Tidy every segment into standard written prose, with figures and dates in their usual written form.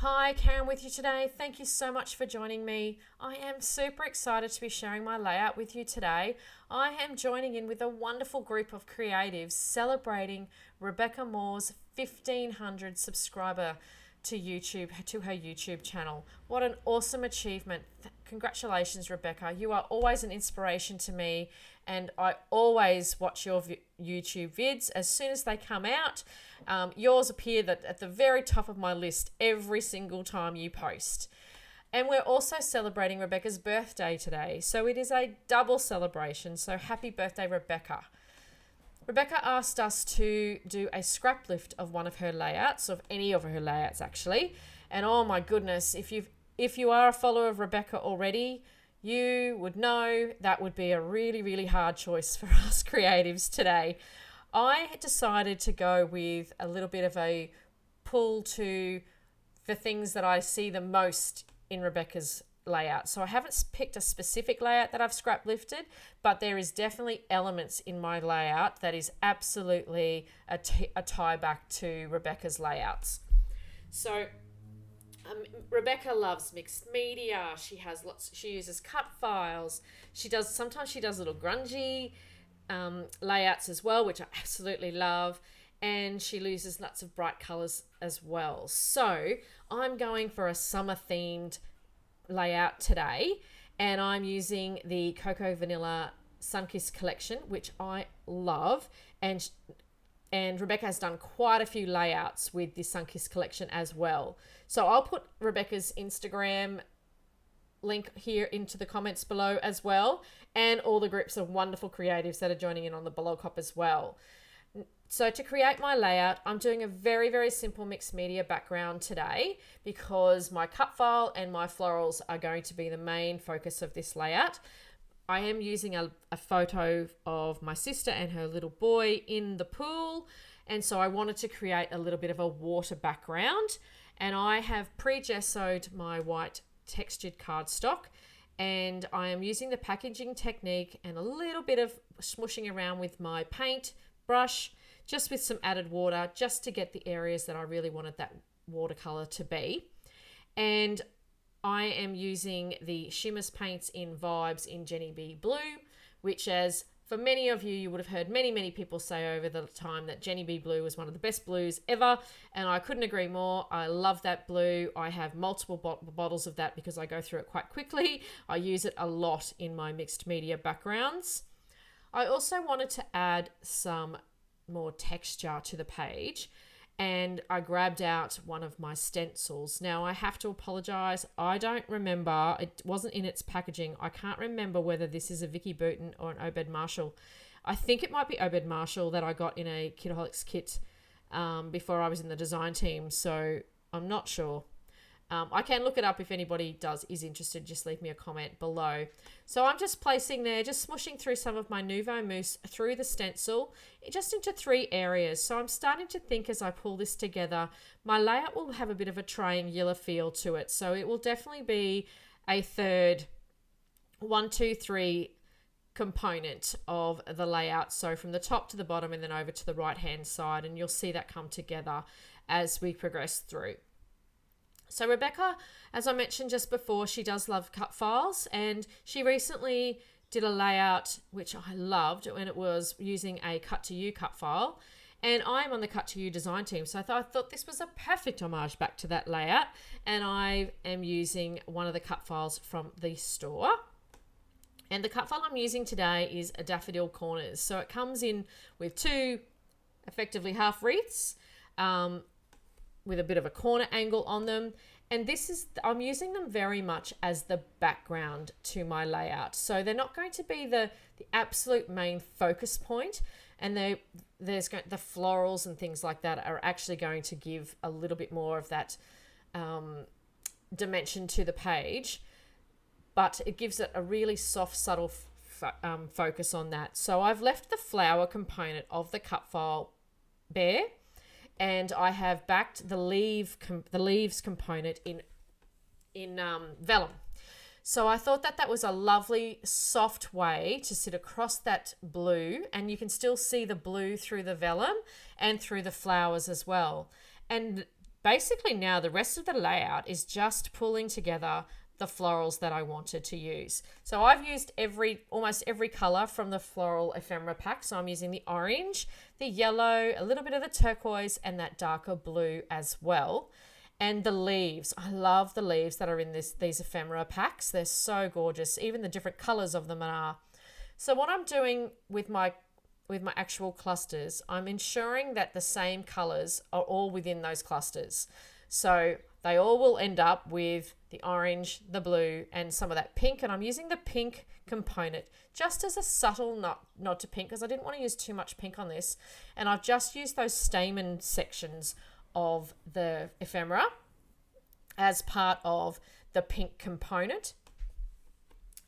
Hi, Karen with you today. Thank you so much for joining me. I am super excited to be sharing my layout with you today. I am joining in with a wonderful group of creatives celebrating Rebecca Moore's 1,500 subscriber to her YouTube channel. What an awesome achievement. Congratulations, Rebecca. You are always an inspiration to me, and I always watch your YouTube vids as soon as they come out. Yours appear at the very top of my list every single time you post. And we're also celebrating Rebecca's birthday today, so it is a double celebration. So happy birthday, Rebecca. Rebecca asked us to do a scrap lift of one of her layouts, of any of her layouts actually. And oh my goodness, if you are a follower of Rebecca already, you would know that would be a really, really hard choice for us creatives today. I decided to go with a little bit of a pull to the things that I see the most in Rebecca's layout. So I haven't picked a specific layout that I've scrap lifted, but there is definitely elements in my layout that is absolutely a tie back to Rebecca's layouts. So Rebecca loves mixed media. She uses cut files. Sometimes she does little grungy layouts as well, which I absolutely love. And she uses lots of bright colors as well. So I'm going for a summer themed layout today, and I'm using the Cocoa Vanilla Sunkissed collection, which I love, and Rebecca has done quite a few layouts with the Sunkissed collection as well. So I'll put Rebecca's Instagram link here into the comments below as well, and all the groups of wonderful creatives that are joining in on the blog hop as well. So to create my layout, I'm doing a very, very simple mixed media background today because my cut file and my florals are going to be the main focus of this layout. I am using a photo of my sister and her little boy in the pool, and so I wanted to create a little bit of a water background, and I have pre-gessoed my white textured cardstock, and I am using the packaging technique and a little bit of smushing around with my paint brush, just with some added water, just to get the areas that I really wanted that watercolor to be. And I am using the Shimmers paints in Vibes in Jenny B Blue, which, as for many of you, you would have heard many people say over the time that Jenny B Blue was one of the best blues ever, and I couldn't agree more. I love that blue. I have multiple bottles of that because I go through it quite quickly. I use it a lot in my mixed media backgrounds. I also wanted to add some more texture to the page, and I grabbed out one of my stencils. Now I have to apologize, I don't remember, it wasn't in its packaging. I can't remember whether this is a Vicky Booten or an Obed Marshall. I think it might be Obed Marshall that I got in a Kitaholics kit before I was in the design team, so I'm not sure. I can look it up if anybody is interested. Just leave me a comment below. So I'm just placing there, just smushing through some of my Nouveau Mousse through the stencil, just into 3 areas. So I'm starting to think as I pull this together, my layout will have a bit of a triangular feel to it. So it will definitely be a third 1, 2, 3 component of the layout. So from the top to the bottom and then over to the right hand side, and you'll see that come together as we progress through. So Rebecca, as I mentioned just before, she does love cut files, and she recently did a layout which I loved when it was using a Cut to You cut file, and I'm on the Cut to You design team, so I thought this was a perfect homage back to that layout, and I am using one of the cut files from the store. And the cut file I'm using today is a Daffodil Corners, so it comes in with 2 effectively half wreaths, with a bit of a corner angle on them, and I'm using them very much as the background to my layout. So they're not going to be the absolute main focus point, and the florals and things like that are actually going to give a little bit more of that dimension to the page, but it gives it a really soft, subtle focus on that. So I've left the flower component of the cut file bare, and I have backed the leaves component in vellum. So I thought that was a lovely soft way to sit across that blue, and you can still see the blue through the vellum and through the flowers as well. And basically now the rest of the layout is just pulling together the florals that I wanted to use. So I've used almost every color from the floral ephemera pack. So I'm using the orange, the yellow, a little bit of the turquoise, and that darker blue as well. And the leaves, I love the leaves that are in these ephemera packs. They're so gorgeous. Even the different colors of them are. So what I'm doing with my actual clusters, I'm ensuring that the same colors are all within those clusters. So they all will end up with the orange, the blue, and some of that pink. And I'm using the pink component just as a subtle nod to pink, because I didn't want to use too much pink on this. And I've just used those stamen sections of the ephemera as part of the pink component.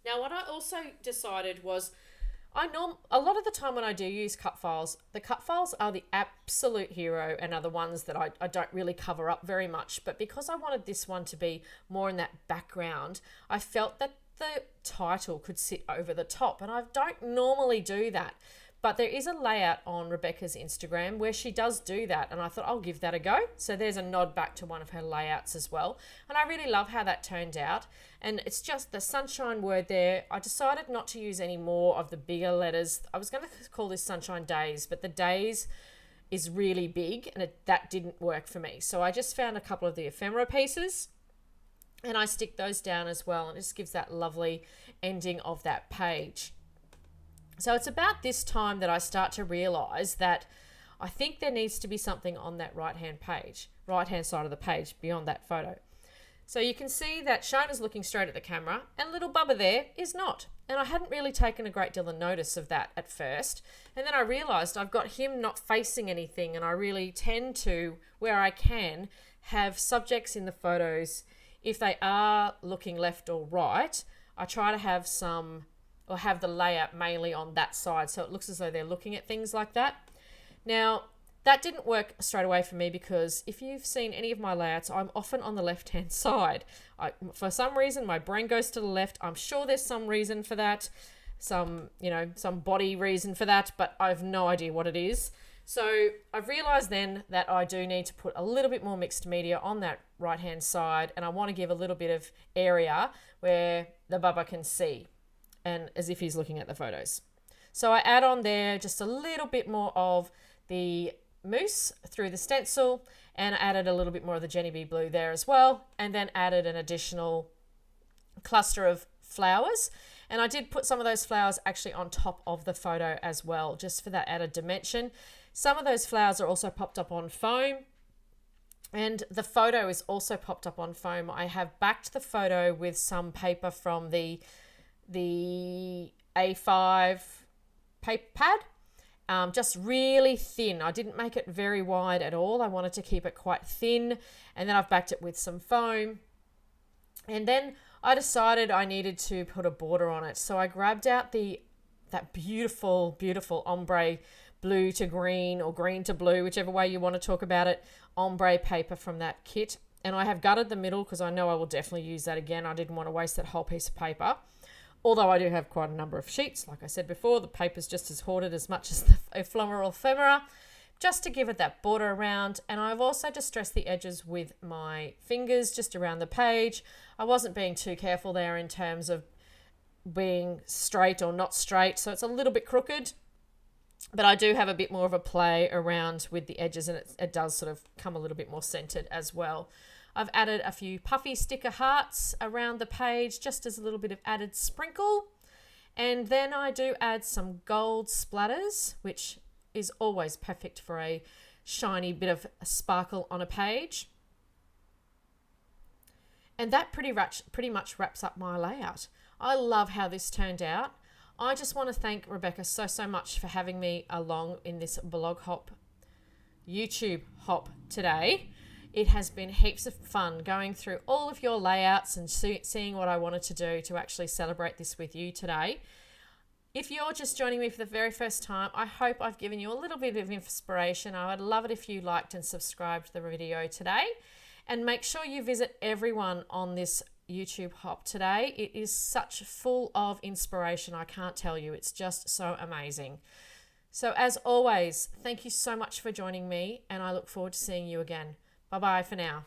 Now, what I also decided was, a lot of the time when I do use cut files, the cut files are the absolute hero and are the ones that I don't really cover up very much. But because I wanted this one to be more in that background, I felt that the title could sit over the top. And I don't normally do that. But there is a layout on Rebecca's Instagram where she does do that. And I thought I'll give that a go. So there's a nod back to one of her layouts as well. And I really love how that turned out. And it's just the sunshine word there. I decided not to use any more of the bigger letters. I was going to call this Sunshine Days, but the days is really big and that didn't work for me. So I just found a couple of the ephemera pieces and I stick those down as well. And it just gives that lovely ending of that page. So it's about this time that I start to realize that I think there needs to be something on that right-hand side of the page beyond that photo. So you can see that Shona's looking straight at the camera and little Bubba there is not. And I hadn't really taken a great deal of notice of that at first. And then I realized I've got him not facing anything, and I really tend to, where I can, have subjects in the photos. If they are looking left or right, I try to have the layout mainly on that side, so it looks as though they're looking at things like that. Now, that didn't work straight away for me because if you've seen any of my layouts, I'm often on the left-hand side. For some reason, my brain goes to the left. I'm sure there's some reason for that, some body reason for that, but I have no idea what it is. So I've realized then that I do need to put a little bit more mixed media on that right-hand side, and I want to give a little bit of area where the Bubba can see, and as if he's looking at the photos. So I add on there just a little bit more of the mousse through the stencil, and added a little bit more of the Jenny Bee blue there as well, and then added an additional cluster of flowers. And I did put some of those flowers actually on top of the photo as well, just for that added dimension. Some of those flowers are also popped up on foam, and the photo is also popped up on foam. I have backed the photo with some paper from the A5 paper pad, just really thin. I didn't make it very wide at all. I wanted to keep it quite thin, and then I've backed it with some foam. And then I decided I needed to put a border on it. So I grabbed out that beautiful, beautiful ombre blue to green or green to blue, whichever way you want to talk about it, ombre paper from that kit. And I have gutted the middle because I know I will definitely use that again. I didn't want to waste that whole piece of paper. Although I do have quite a number of sheets, like I said before, the paper's just as hoarded as much as the floral ephemera, just to give it that border around. And I've also distressed the edges with my fingers just around the page. I wasn't being too careful there in terms of being straight or not straight, so it's a little bit crooked, but I do have a bit more of a play around with the edges, and it does sort of come a little bit more centered as well. I've added a few puffy sticker hearts around the page just as a little bit of added sprinkle. And then I do add some gold splatters, which is always perfect for a shiny bit of sparkle on a page. And that pretty much wraps up my layout. I love how this turned out. I just want to thank Rebecca so much for having me along in this blog hop, YouTube hop today. It has been heaps of fun going through all of your layouts and seeing what I wanted to do to actually celebrate this with you today. If you're just joining me for the very first time, I hope I've given you a little bit of inspiration. I would love it if you liked and subscribed to the video today. And make sure you visit everyone on this YouTube hop today. It is such full of inspiration. I can't tell you. It's just so amazing. So as always, thank you so much for joining me, and I look forward to seeing you again. Bye bye for now.